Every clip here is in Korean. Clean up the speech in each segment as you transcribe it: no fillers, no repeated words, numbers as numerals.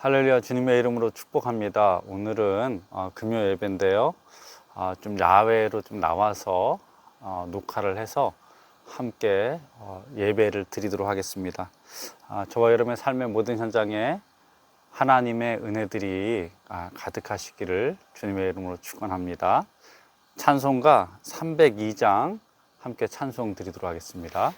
할렐루야, 주님의 이름으로 축복합니다. 오늘은 금요 예배인데요. 좀 야외로 좀 나와서 녹화를 해서 함께 예배를 드리도록 하겠습니다. 저와 여러분의 삶의 모든 현장에 하나님의 은혜들이 가득하시기를 주님의 이름으로 축원합니다. 찬송가 302장 함께 찬송 드리도록 하겠습니다.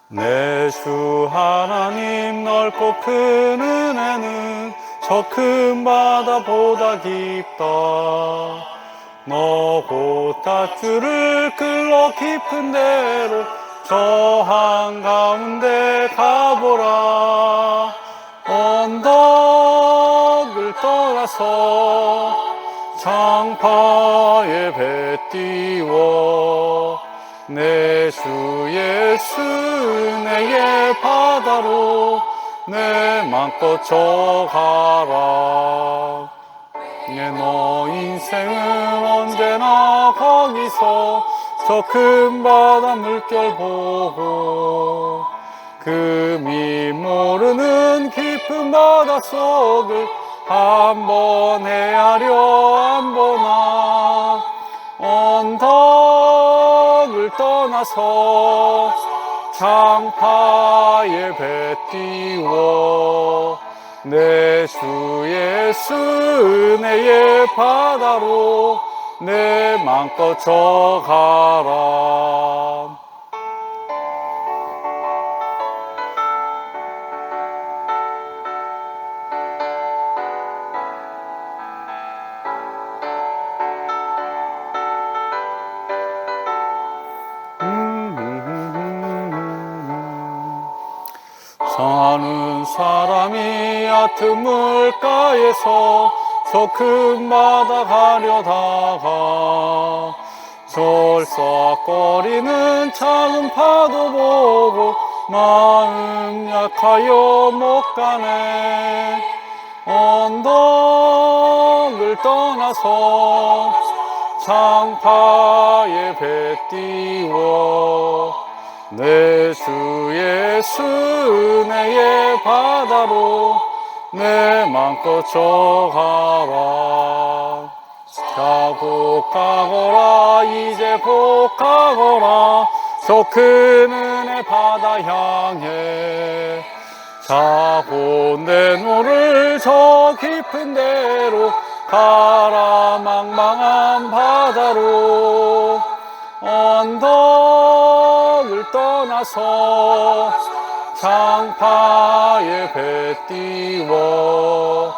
내 주 하나님 넓고 큰 은혜는 저 큰 바다보다 깊다. 너 곧 닷줄을 끌어 깊은 데로 저 한가운데 가보라. 언덕을 떠나서 장파에 배 띄워 내 주 예수 은혜의 바다로 내 맘껏 져가라. 너 인생은 언제나 거기서 저 큰 바다 물결 보고 금이 모르는 깊은 바다 속을 한번 헤아려 안 보나. 언덕을 떠나서 장파에 배 띄워 내 주 예수 은혜의 바다로 내 맘껏 져가라. 사는 사람이 얕은 물가에서 저 큰 바다 가려다가 절삭거리는 작은 파도 보고 마음 약하여 못 가네. 언덕을 떠나서 장파에 배 띄워 내 주 예수 은혜의 바다로 내 맘껏 져가라. 자고 가거라 이제 곧 가거라 저 큰 은혜 바다 향해. 자고 내 노를 저 깊은 데로 가라 망망한 바다로. 언덕을 떠나서 장파에 배 띄워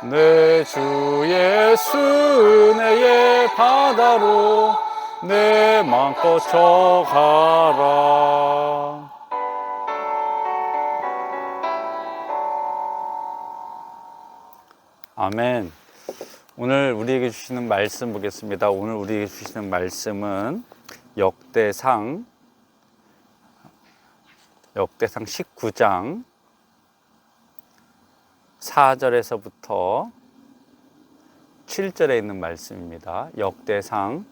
내 주 예수 은혜의 바다로 내 맘껏 져가라. 아멘. 오늘 우리에게 주시는 말씀 보겠습니다. 오늘 우리에게 주시는 말씀은 역대상 19장 4절에서부터 7절에 있는 말씀입니다. 역대상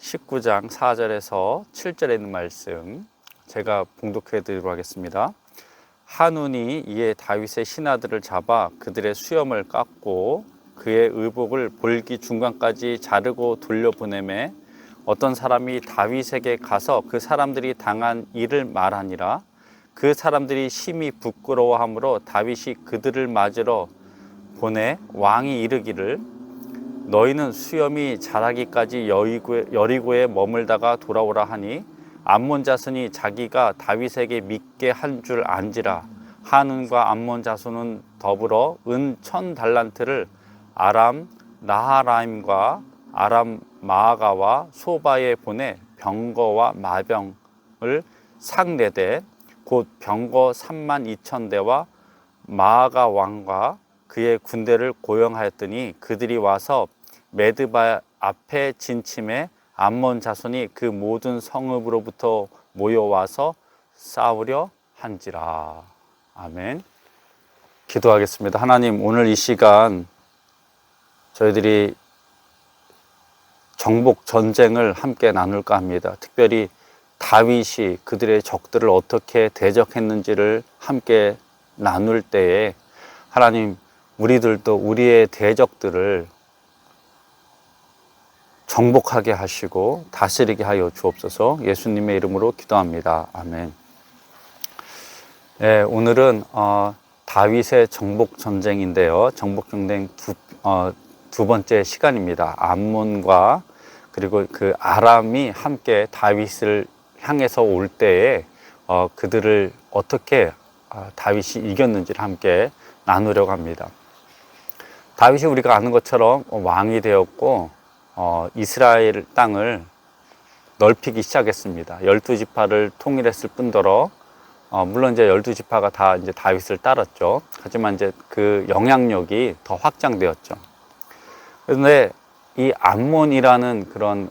19장 4절에서 7절에 있는 말씀 제가 봉독해 드리도록 하겠습니다. 한운이 이에 다윗의 신하들을 잡아 그들의 수염을 깎고 그의 의복을 볼기 중간까지 자르고 돌려보내매 어떤 사람이 다윗에게 가서 그 사람들이 당한 일을 말하니라. 그 사람들이 심히 부끄러워하므로 다윗이 그들을 맞으러 보내 왕이 이르기를 너희는 수염이 자라기까지 여리고에 머물다가 돌아오라 하니 암몬 자손이 자기가 다윗에게 믿게 한 줄 안지라. 한운과 암몬 자손은 더불어 은 1000달란트를 아람 나하라임과 아람 마아가와 소바에 보내 병거와 마병을 삭4대 곧 병거 32,000대와 마아가 왕과 그의 군대를 고용하였더니 그들이 와서 메드바 앞에 진침해 암몬 자손이 그 모든 성읍으로부터 모여와서 싸우려 한지라. 아멘. 기도하겠습니다. 하나님, 오늘 이 시간 저희들이 정복 전쟁을 함께 나눌까 합니다. 특별히 다윗이 그들의 적들을 어떻게 대적했는지를 함께 나눌 때에 하나님, 우리들도 우리의 대적들을 정복하게 하시고 다스리게 하여 주옵소서. 예수님의 이름으로 기도합니다. 아멘. 네, 오늘은 다윗의 정복 전쟁인데요. 정복 전쟁 두 번째 시간입니다. 암몬과 그리고 그 아람이 함께 다윗을 향해서 올 때에 그들을 어떻게 다윗이 이겼는지를 함께 나누려고 합니다. 다윗이 우리가 아는 것처럼 왕이 되었고 이스라엘 땅을 넓히기 시작했습니다. 12지파를 통일했을 뿐더러 물론 이제 12지파가 다 이제 다윗을 따랐죠. 하지만 이제 그 영향력이 더 확장되었죠. 그런데 이 암몬이라는 그런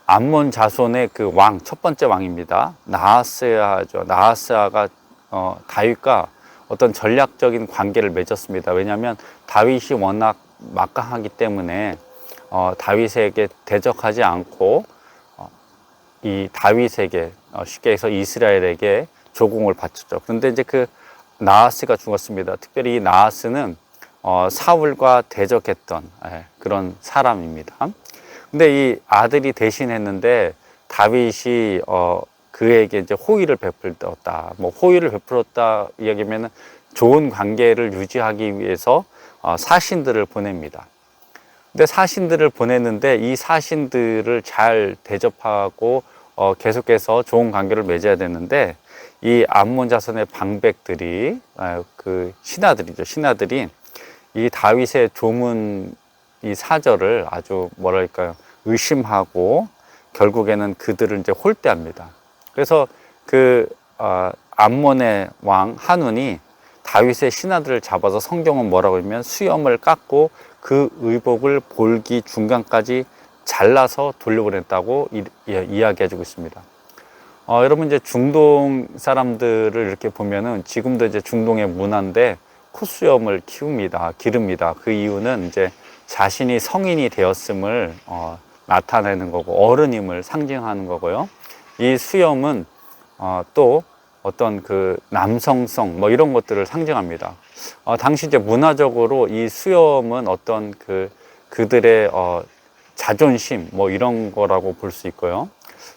암몬 자손의 그 왕, 첫 번째 왕입니다. 나하스야죠. 나하스야가 다윗과 어떤 전략적인 관계를 맺었습니다. 왜냐하면 다윗이 워낙 막강하기 때문에 다윗에게 대적하지 않고 이 다윗에게 쉽게 해서 이스라엘에게 조공을 바쳤죠. 그런데 이제 그 나하스가 죽었습니다. 특별히 이 나하스는 사울과 대적했던 그런 사람입니다. 근데 이 아들이 대신했는데 다윗이 그에게 이제 호의를 베풀었다. 뭐 호의를 베풀었다 이야기하면은 좋은 관계를 유지하기 위해서 사신들을 보냅니다. 근데 사신들을 보냈는데 이 사신들을 잘 대접하고 계속해서 좋은 관계를 맺어야 되는데 이 암몬 자손의 방백들이 그 신하들이죠. 신하들이 이 다윗의 조문 이 사절을 아주 뭐랄까요 의심하고 결국에는 그들을 이제 홀대합니다. 그래서 그 암몬의 왕 한운이 다윗의 신하들을 잡아서 성경은 뭐라고 하면 수염을 깎고 그 의복을 볼기 중간까지 잘라서 돌려보냈다고 이야기해주고 있습니다. 여러분 이제 중동 사람들을 이렇게 보면은 지금도 이제 중동의 문화인데 콧수염을 기릅니다. 그 이유는 이제 자신이 성인이 되었음을 나타내는 거고 어른임을 상징하는 거고요. 이 수염은 또 어떤 그 남성성 뭐 이런 것들을 상징합니다. 당시 이제 문화적으로 이 수염은 어떤 그들의 자존심 뭐 이런 거라고 볼 수 있고요.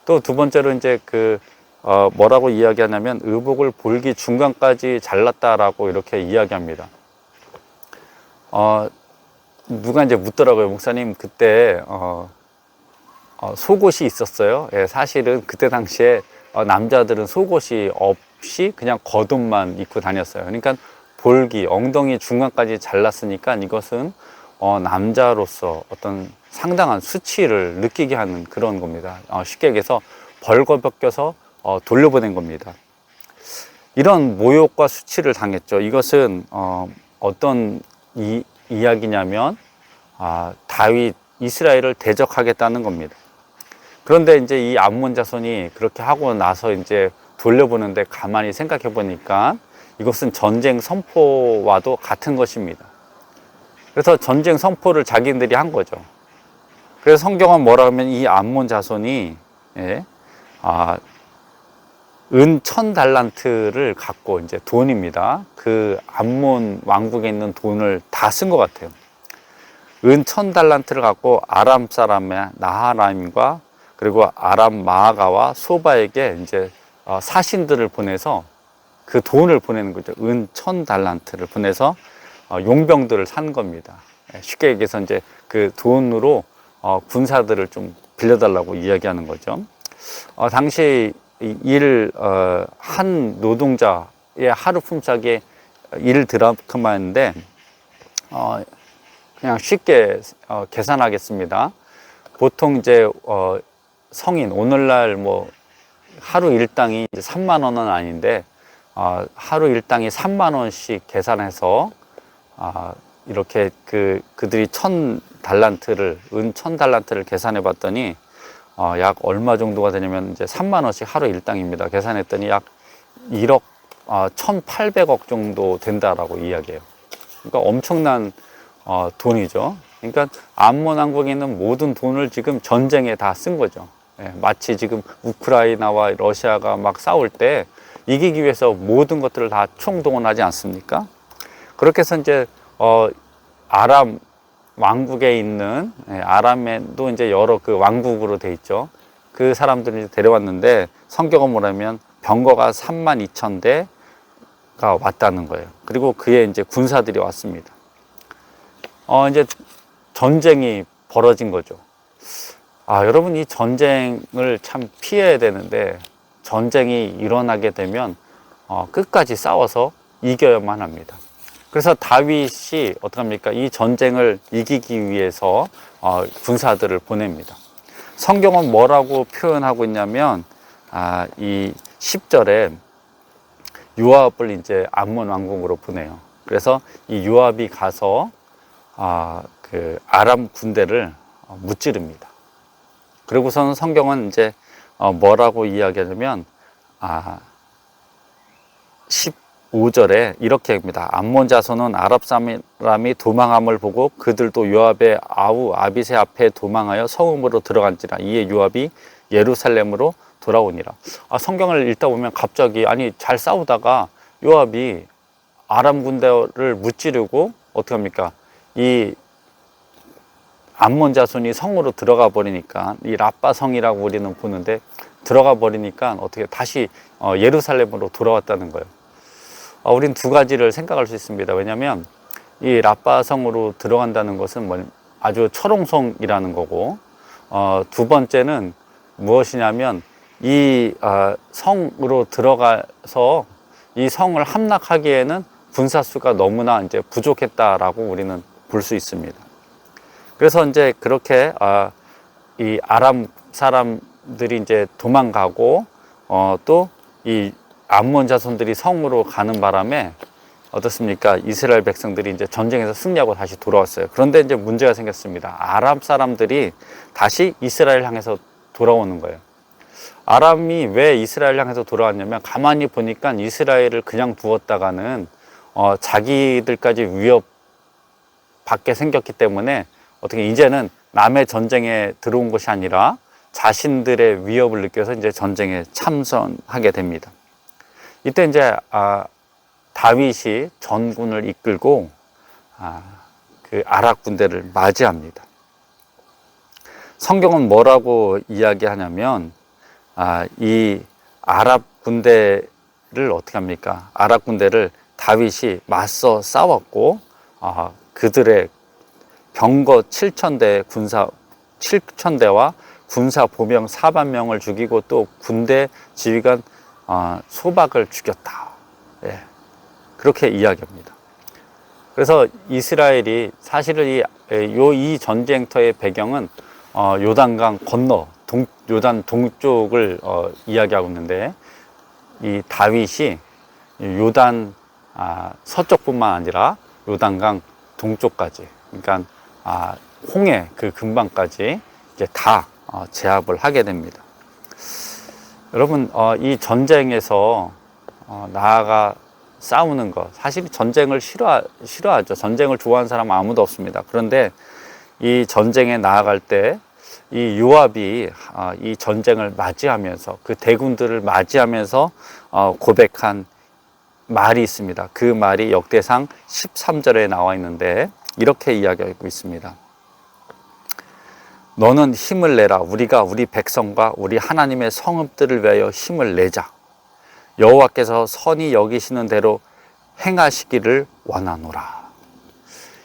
또 두 번째로 이제 뭐라고 이야기하냐면 의복을 볼기 중간까지 잘랐다라고 이렇게 이야기합니다. 누가 이제 묻더라고요. 목사님 그때 속옷이 있었어요. 예, 사실은 그때 당시에 남자들은 속옷이 없이 그냥 겉옷만 입고 다녔어요. 그러니까 볼기, 엉덩이 중간까지 잘랐으니까 이것은 남자로서 어떤 상당한 수치를 느끼게 하는 그런 겁니다. 쉽게 얘기해서 벌거벗겨서 돌려보낸 겁니다. 이런 모욕과 수치를 당했죠. 이것은 어떤 이야기냐면 다윗 이스라엘을 대적하겠다는 겁니다. 그런데 이제 이 암몬 자손이 그렇게 하고 나서 이제 돌려보는데 가만히 생각해 보니까 이것은 전쟁 선포와도 같은 것입니다. 그래서 전쟁 선포를 자기들이 한 거죠. 그래서 성경은 뭐라 하면 이 암몬 자손이 은 1000달란트를 갖고 이제 돈입니다. 그 암몬 왕국에 있는 돈을 다 쓴 것 같아요. 1000달란트를 갖고 아람 사람의 나하라임과 그리고 아람 마아가와 소바에게 이제 사신들을 보내서 그 돈을 보내는 거죠. 1000달란트를 보내서 용병들을 산 겁니다. 쉽게 얘기해서 이제 그 돈으로 군사들을 좀 빌려달라고 이야기하는 거죠. 당시 한 노동자의 하루 품삯에 1드라크마인데 그냥 쉽게 계산하겠습니다. 보통 이제 성인 오늘날 뭐 하루 일당이 3만 원은 아닌데 하루 일당이 3만 원씩 계산해서 이렇게 그들이 1000달란트를 계산해 봤더니 약 얼마 정도가 되냐면 이제 3만 원씩 하루 일당입니다. 계산했더니 약 1억 1,800억 정도 된다라고 이야기해요. 그러니까 엄청난 돈이죠. 그러니까 암몬 왕국에 있는 모든 돈을 지금 전쟁에 다 쓴 거죠. 예, 마치 지금 우크라이나와 러시아가 막 싸울 때 이기기 위해서 모든 것들을 다 총동원하지 않습니까? 그렇게 해서 이제 아람 왕국에 있는, 아람에도 이제 여러 그 왕국으로 돼 있죠. 그 사람들을 데려왔는데 성경은 뭐냐면 병거가 32,000대가 왔다는 거예요. 그리고 그의 이제 군사들이 왔습니다. 이제 전쟁이 벌어진 거죠. 여러분, 이 전쟁을 참 피해야 되는데 전쟁이 일어나게 되면 끝까지 싸워서 이겨야만 합니다. 그래서 다윗이 어떡합니까? 이 전쟁을 이기기 위해서 군사들을 보냅니다. 성경은 뭐라고 표현하고 있냐면 이 10절에 요압을 이제 암몬 왕궁으로 보내요. 그래서 이 요압이 가서 그 아람 군대를 무찌릅니다. 그리고서는 성경은 이제 뭐라고 이야기하냐면 15절에 이렇게 합니다. 암몬 자손은 아랍 사람이 도망함을 보고 그들도 요압의 아우 아비새 앞에 도망하여 성읍으로 들어간지라. 이에 요압이 예루살렘으로 돌아오니라. 성경을 읽다 보면 갑자기 잘 싸우다가 요압이 아람 군대를 무찌르고 어떻게 합니까? 이 암몬 자손이 성으로 들어가 버리니까, 이 라빠 성이라고 우리는 보는데 들어가 버리니까 어떻게 다시 예루살렘으로 돌아왔다는 거예요. 우린 두 가지를 생각할 수 있습니다. 왜냐하면 이 라빠 성으로 들어간다는 것은 아주 철옹성이라는 거고, 두 번째는 무엇이냐면 이 성으로 들어가서 이 성을 함락하기에는 군사수가 너무나 이제 부족했다라고 우리는 볼 수 있습니다. 그래서 이제 그렇게 이 아람 사람들이 이제 도망가고 또 이 암몬 자손들이 성으로 가는 바람에 어떻습니까? 이스라엘 백성들이 이제 전쟁에서 승리하고 다시 돌아왔어요. 그런데 이제 문제가 생겼습니다. 아람 사람들이 다시 이스라엘 향해서 돌아오는 거예요. 아람이 왜 이스라엘 향해서 돌아왔냐면 가만히 보니까 이스라엘을 그냥 두었다가는 자기들까지 위협받게 생겼기 때문에 어떻게 이제는 남의 전쟁에 들어온 것이 아니라 자신들의 위협을 느껴서 이제 전쟁에 참전하게 됩니다. 이때 이제 다윗이 전군을 이끌고 그 아랍 군대를 맞이합니다. 성경은 뭐라고 이야기하냐면 이 아랍 군대를 어떻게 합니까? 아랍 군대를 다윗이 맞서 싸웠고 그들의 병거 7,000대 군사 7,000대와 군사 보병 40,000명을 죽이고 또 군대 지휘관 소박을 죽였다. 예, 그렇게 이야기합니다. 그래서 이스라엘이 사실은 이 전쟁터의 배경은 요단강 건너 요단 동쪽을 이야기하고 있는데, 이 다윗이 요단 서쪽뿐만 아니라 요단강 동쪽까지, 그러니까 홍해 그 근방까지 이제 다 제압을 하게 됩니다. 여러분, 이 전쟁에서 나아가 싸우는 것, 사실 전쟁을 싫어하죠. 전쟁을 좋아하는 사람은 아무도 없습니다. 그런데 이 전쟁에 나아갈 때 이 요압이 이 전쟁을 맞이하면서 그 대군들을 맞이하면서 고백한 말이 있습니다. 그 말이 역대상 13절에 나와 있는데 이렇게 이야기하고 있습니다. 너는 힘을 내라. 우리가 우리 백성과 우리 하나님의 성읍들을 위하여 힘을 내자. 여호와께서 선히 여기시는 대로 행하시기를 원하노라.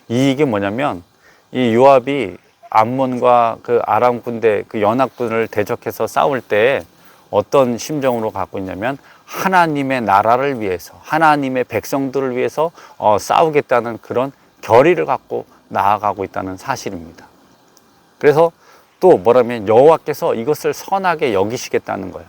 이게 뭐냐면 이 요압이 암몬과 그 아람 군대 그 연합군을 대적해서 싸울 때 어떤 심정으로 갖고 있냐면 하나님의 나라를 위해서, 하나님의 백성들을 위해서 싸우겠다는 그런 결의를 갖고 나아가고 있다는 사실입니다. 그래서 또 뭐라면 여호와께서 이것을 선하게 여기시겠다는 거예요.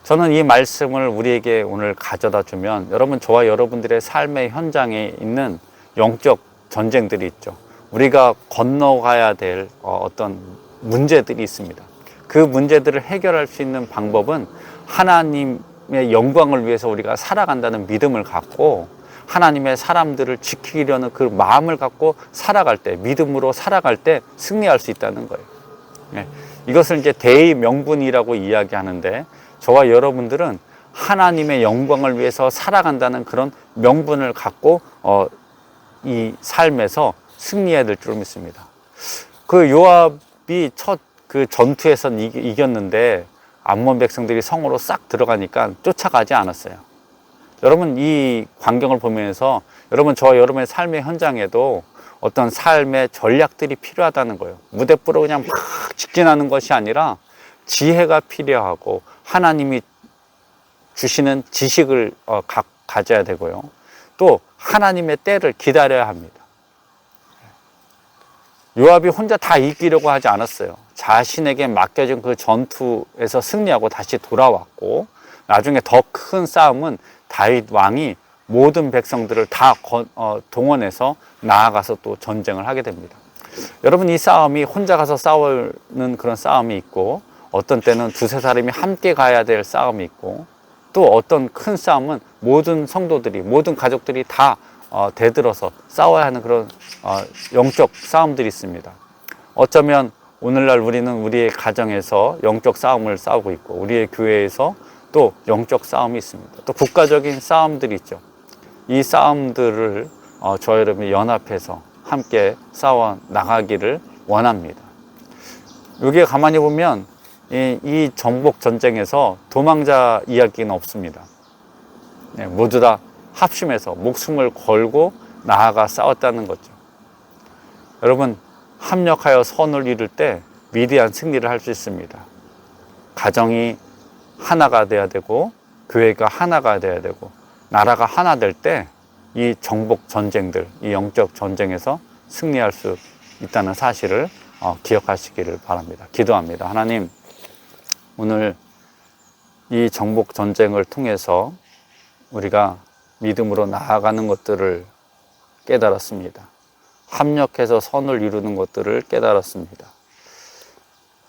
저는 이 말씀을 우리에게 오늘 가져다 주면 저와 여러분들의 삶의 현장에 있는 영적 전쟁들이 있죠. 우리가 건너가야 될 어떤 문제들이 있습니다. 그 문제들을 해결할 수 있는 방법은 하나님 하나님의 영광을 위해서 우리가 살아간다는 믿음을 갖고 하나님의 사람들을 지키려는 그 마음을 갖고 살아갈 때, 믿음으로 살아갈 때 승리할 수 있다는 거예요. 이것을 이제 대의 명분이라고 이야기하는데, 저와 여러분들은 하나님의 영광을 위해서 살아간다는 그런 명분을 갖고 이 삶에서 승리해야 될 줄 믿습니다. 그 요압이 첫 그 전투에서 이겼는데 암몬 백성들이 성으로 싹 들어가니까 쫓아가지 않았어요. 여러분, 이 광경을 보면서 여러분, 저와 여러분의 삶의 현장에도 어떤 삶의 전략들이 필요하다는 거예요. 무대부로 그냥 막 직진하는 것이 아니라 지혜가 필요하고 하나님이 주시는 지식을 가져야 되고요. 또 하나님의 때를 기다려야 합니다. 요압이 혼자 다 이기려고 하지 않았어요. 자신에게 맡겨진 그 전투에서 승리하고 다시 돌아왔고, 나중에 더 큰 싸움은 다윗 왕이 모든 백성들을 다 동원해서 나아가서 또 전쟁을 하게 됩니다. 여러분, 이 싸움이 혼자 가서 싸우는 그런 싸움이 있고, 어떤 때는 두세 사람이 함께 가야 될 싸움이 있고, 또 어떤 큰 싸움은 모든 성도들이, 모든 가족들이 다 대들어서 싸워야 하는 그런 영적 싸움들이 있습니다. 어쩌면 오늘날 우리는 우리의 가정에서 영적 싸움을 싸우고 있고, 우리의 교회에서 또 영적 싸움이 있습니다. 또 국가적인 싸움들이 있죠. 이 싸움들을 저와 여러분이 연합해서 함께 싸워 나가기를 원합니다. 여기에 가만히 보면 이 정복 전쟁에서 도망자 이야기는 없습니다. 모두 다 합심해서 목숨을 걸고 나아가 싸웠다는 거죠. 여러분, 합력하여 선을 이룰 때 위대한 승리를 할 수 있습니다. 가정이 하나가 돼야 되고, 교회가 하나가 돼야 되고, 나라가 하나 될 때 이 정복 전쟁들, 이 영적 전쟁에서 승리할 수 있다는 사실을 기억하시기를 바랍니다. 기도합니다. 하나님, 오늘 이 정복 전쟁을 통해서 우리가 믿음으로 나아가는 것들을 깨달았습니다. 합력해서 선을 이루는 것들을 깨달았습니다.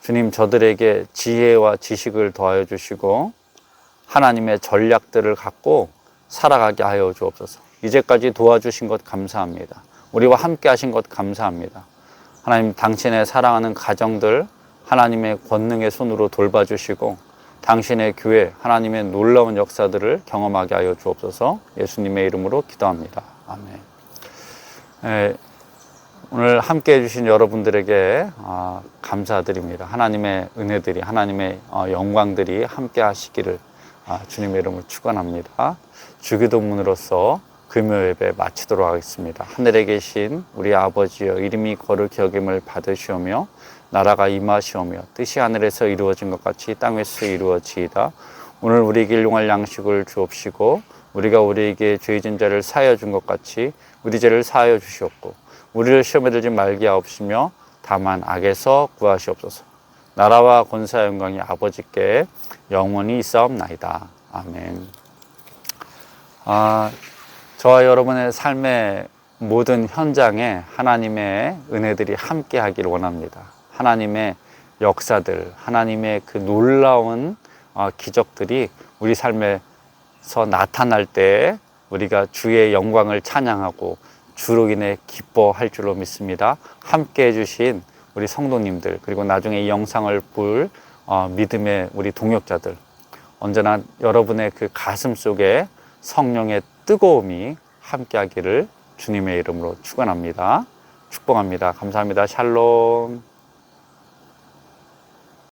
주님, 저들에게 지혜와 지식을 더하여 주시고 하나님의 전략들을 갖고 살아가게 하여 주옵소서. 이제까지 도와주신 것 감사합니다. 우리와 함께 하신 것 감사합니다. 하나님, 당신의 사랑하는 가정들 하나님의 권능의 손으로 돌봐주시고, 당신의 교회 하나님의 놀라운 역사들을 경험하게 하여 주옵소서. 예수님의 이름으로 기도합니다. 아멘. 오늘 함께 해주신 여러분들에게 감사드립니다. 하나님의 은혜들이, 하나님의 영광들이 함께 하시기를 주님의 이름으로 축원합니다. 주기도문으로서 금요 예배 마치도록 하겠습니다. 하늘에 계신 우리 아버지여, 이름이 거룩히 여김을 받으시오며 나라가 임하시오며 뜻이 하늘에서 이루어진 것 같이 땅에서 이루어지이다. 오늘 우리에게 일용할 양식을 주옵시고, 우리가 우리에게 죄 진 자를 사하여 준 것 같이 우리 죄를 사하여 주시옵고, 우리를 시험에 들지 말게 하옵시며 다만 악에서 구하시옵소서. 나라와 권세와 영광이 아버지께 영원히 있사옵나이다. 아멘. 저와 여러분의 삶의 모든 현장에 하나님의 은혜들이 함께 하기를 원합니다. 하나님의 역사들, 하나님의 그 놀라운 기적들이 우리 삶에서 나타날 때 우리가 주의 영광을 찬양하고 주로 인해 기뻐할 줄로 믿습니다. 함께 해주신 우리 성도님들, 그리고 나중에 이 영상을 볼 믿음의 우리 동역자들, 언제나 여러분의 그 가슴 속에 성령의 뜨거움이 함께하기를 주님의 이름으로 축원합니다. 축복합니다. 감사합니다. 샬롬.